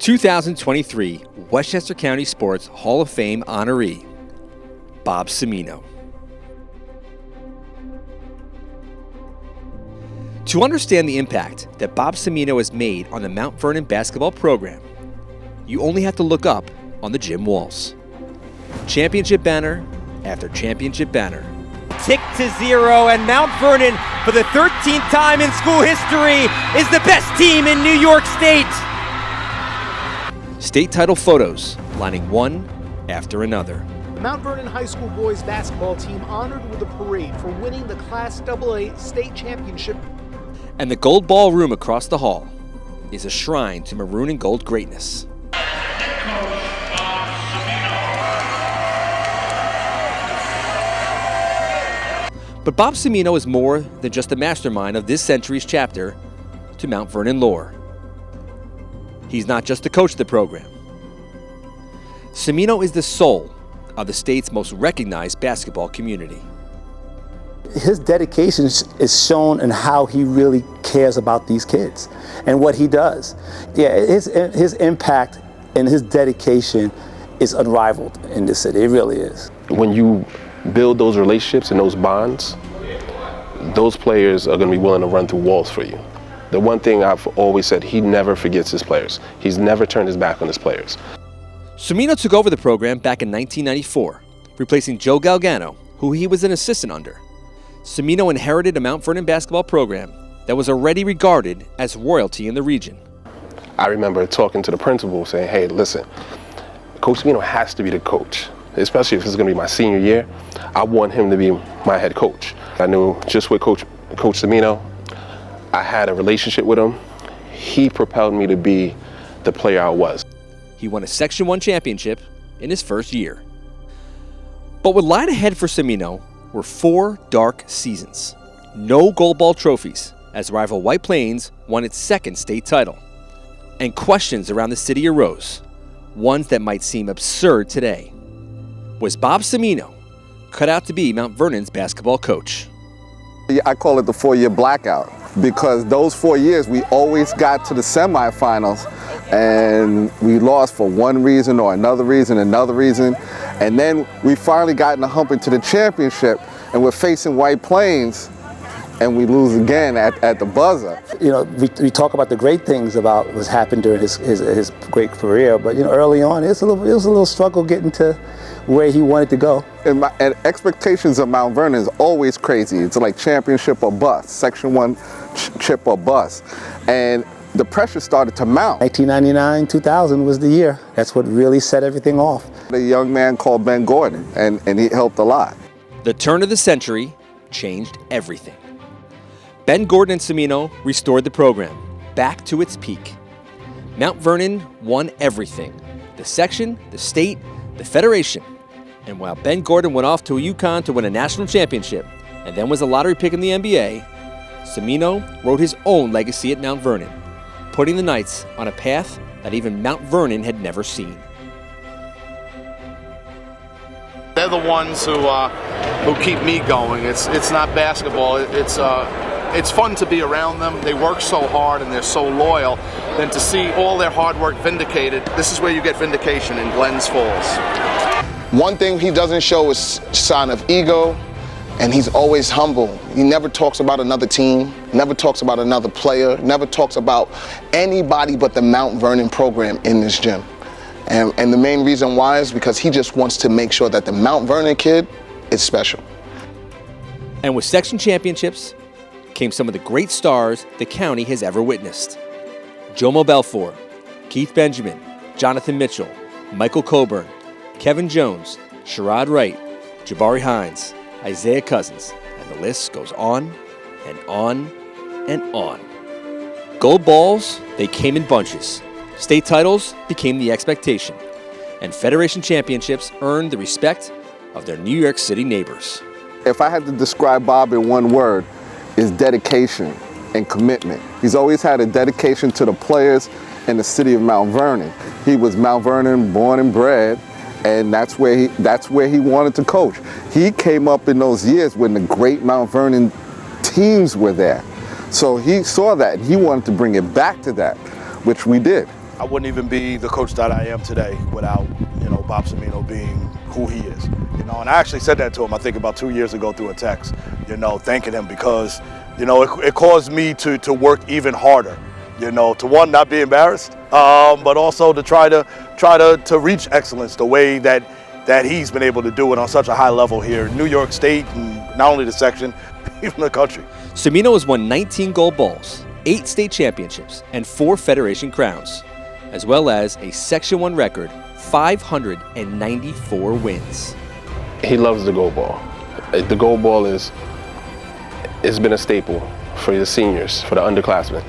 2023 Westchester County Sports Hall of Fame honoree, Bob Cimmino. To understand the impact that Bob Cimmino has made on the Mount Vernon basketball program, you only have to look up on the gym walls. Championship banner after championship banner. Tick to 0, and Mount Vernon, for the 13th time in school history, is the best team in New York State. State title photos lining one after another. The Mount Vernon High School boys basketball team honored with a parade for winning the Class AA state championship. And the gold ballroom across the hall is a shrine to maroon and gold greatness. But Bob Cimmino is more than just the mastermind of this century's chapter to Mount Vernon lore. He's not just the coach of the program. Cimmino is the soul of the state's most recognized basketball community. His dedication is shown in how he really cares about these kids and what he does. Yeah, his impact and his dedication is unrivaled in this city. It really is. When you build those relationships and those bonds, those players are going to be willing to run through walls for you. The one thing I've always said, he never forgets his players. He's never turned his back on his players. Cimmino took over the program back in 1994, replacing Joe Galgano, who he was an assistant under. Cimmino inherited a Mount Vernon basketball program that was already regarded as royalty in the region. I remember talking to the principal saying, hey, listen, Coach Cimmino has to be the coach, especially if it's going to be my senior year. I want him to be my head coach. I knew just with Coach Cimmino, I had a relationship with him. He propelled me to be the player I was. He won a Section 1 championship in his first year. But what lied ahead for Cimmino were 4 dark seasons. No gold ball trophies as rival White Plains won its second state title. And questions around the city arose, ones that might seem absurd today. Was Bob Cimmino cut out to be Mount Vernon's basketball coach? I call it the 4-year blackout because those 4 years we always got to the semifinals and we lost for one reason or another reason, and then we finally got in the hump into the championship and we're facing White Plains and we lose again at the buzzer. You know, we talk about the great things about what's happened during his great career, but you know, early on it was a little struggle getting to where he wanted to go. And expectations of Mount Vernon is always crazy. It's like championship or bust, Section 1 chip or bust. And the pressure started to mount. 1999, 2000 was the year. That's what really set everything off. A young man called Ben Gordon, and he helped a lot. The turn of the century changed everything. Ben Gordon and Cimmino restored the program back to its peak. Mount Vernon won everything: the section, the state, the federation. And while Ben Gordon went off to UConn to win a national championship and then was a lottery pick in the NBA, Cimmino wrote his own legacy at Mount Vernon, putting the Knights on a path that even Mount Vernon had never seen. They're the ones who keep me going. It's not basketball. It's fun to be around them. They work so hard and they're so loyal. Then to see all their hard work vindicated, this is where you get vindication in Glens Falls. One thing he doesn't show is sign of ego, and he's always humble. He never talks about another team, never talks about another player, never talks about anybody but the Mount Vernon program in this gym. And the main reason why is because he just wants to make sure that the Mount Vernon kid is special. And with section championships came some of the great stars the county has ever witnessed. Jomo Belfort, Keith Benjamin, Jonathan Mitchell, Michael Coburn, Kevin Jones, Sherrod Wright, Jabari Hines, Isaiah Cousins, and the list goes on and on and on. Gold balls, they came in bunches. State titles became the expectation, and Federation championships earned the respect of their New York City neighbors. If I had to describe Bob in one word, it's dedication and commitment. He's always had a dedication to the players and the city of Mount Vernon. He was Mount Vernon born and bred, and that's where he wanted to coach. He came up in those years when the great Mount Vernon teams were there. So he saw that and he wanted to bring it back to that, which we did. I wouldn't even be the coach that I am today without, Bob Cimmino being who he is. And I actually said that to him, I think about 2 years ago through a text, thanking him because, it caused me to work even harder, to one, not be embarrassed, but also to try to reach excellence the way that he's been able to do it on such a high level here in New York State and not only the section, even the country. Cimmino has won 19 gold balls, 8 state championships, and 4 Federation crowns, as well as a Section 1 record, 594 wins. He loves the gold ball. The gold ball it's been a staple for the seniors, for the underclassmen.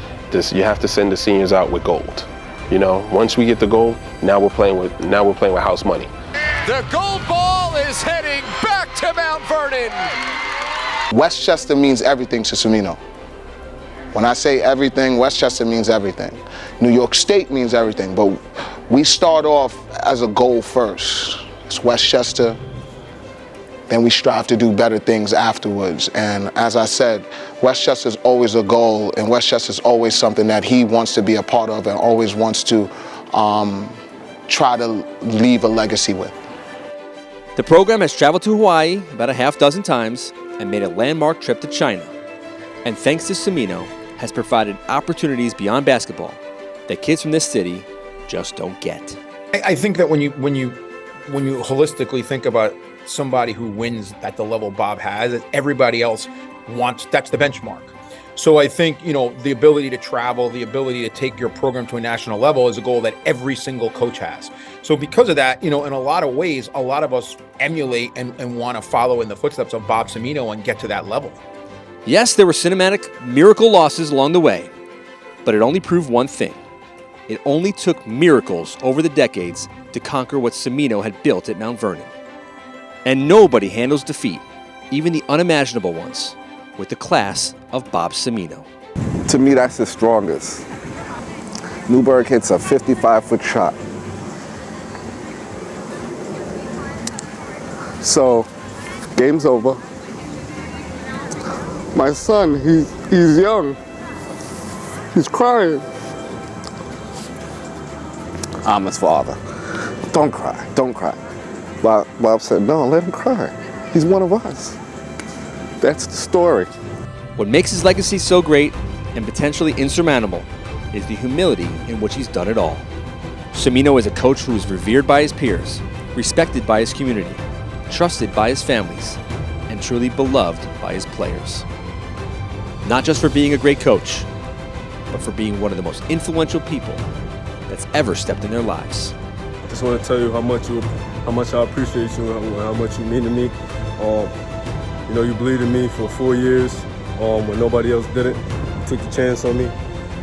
You have to send the seniors out with gold. Once we get the gold, now we're playing with house money. The gold ball is heading back to Mount Vernon. Westchester means everything to Cimmino. When I say everything, Westchester means everything. New York State means everything, but we start off as a goal first. It's Westchester, then we strive to do better things afterwards. And as I said, Westchester's always a goal, and Westchester's always something that he wants to be a part of and always wants to try to leave a legacy with. The program has traveled to Hawaii about a half dozen times and made a landmark trip to China. And thanks to Cimmino, has provided opportunities beyond basketball that kids from this city just don't get. I think that when you holistically think about somebody who wins at the level Bob has, everybody else wants, that's the benchmark. So I think, the ability to travel, the ability to take your program to a national level is a goal that every single coach has. So because of that, in a lot of ways, a lot of us emulate and want to follow in the footsteps of Bob Cimmino and get to that level. Yes, there were cinematic miracle losses along the way, but it only proved one thing. It only took miracles over the decades to conquer what Cimmino had built at Mount Vernon. And nobody handles defeat, even the unimaginable ones, with the class of Bob Cimmino. To me, that's the strongest. Newberg hits a 55-foot shot. So, game's over. My son, he's young. He's crying. I'm his father. Don't cry, don't cry. Bob said, no, let him cry. He's one of us. That's the story. What makes his legacy so great and potentially insurmountable is the humility in which he's done it all. Cimmino is a coach who is revered by his peers, respected by his community, trusted by his families, and truly beloved by his players. Not just for being a great coach, but for being one of the most influential people that's ever stepped in their lives. I just want to tell you how much I appreciate you and how much you mean to me. You believed in me for 4 years when nobody else did it. You took the chance on me,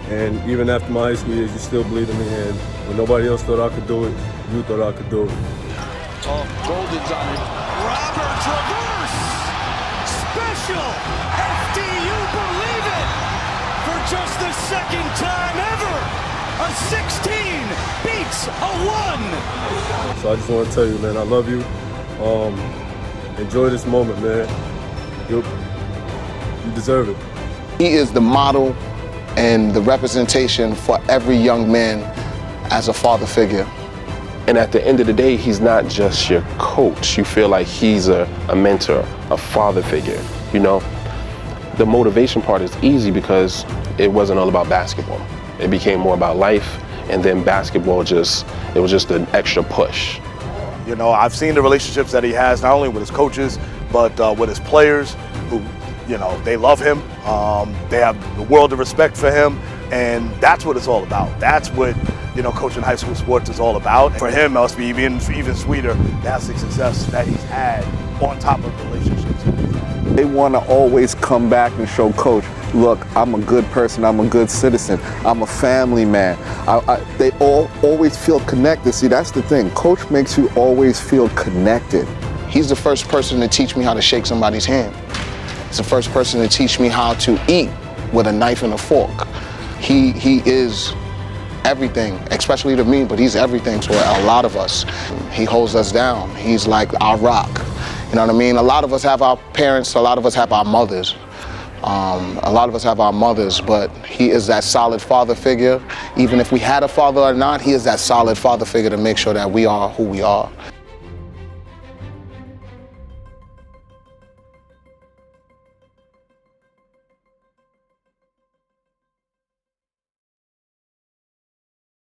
and even after my high school years, you still believed in me. And when nobody else thought I could do it, you thought I could do it. Golden's on it. Roberts reverse! Special! FDU believe it! For just the second time ever, a 16 beats a 1! So I just want to tell you, man, I love you. Enjoy this moment, man. You deserve it. He is the model and the representation for every young man as a father figure. And at the end of the day, he's not just your coach. You feel like he's a mentor, a father figure. The motivation part is easy because it wasn't all about basketball. It became more about life, and then basketball it was just an extra push. I've seen the relationships that he has, not only with his coaches, but with his players who, they love him. They have the world of respect for him, and that's what it's all about. That's what, coaching high school sports is all about. For him, it must be even sweeter. That's the success that he's had on top of the relationships that he's had. They want to always come back and show Coach, look, I'm a good person, I'm a good citizen, I'm a family man. They always feel connected. See, that's the thing. Coach makes you always feel connected. He's the first person to teach me how to shake somebody's hand. He's the first person to teach me how to eat with a knife and a fork. He is everything, especially to me, but he's everything to a lot of us. He holds us down. He's like our rock. You know what I mean? A lot of us have our parents, a lot of us have our mothers, A lot of us have our mothers, but he is that solid father figure. Even if we had a father or not, he is that solid father figure to make sure that we are who we are.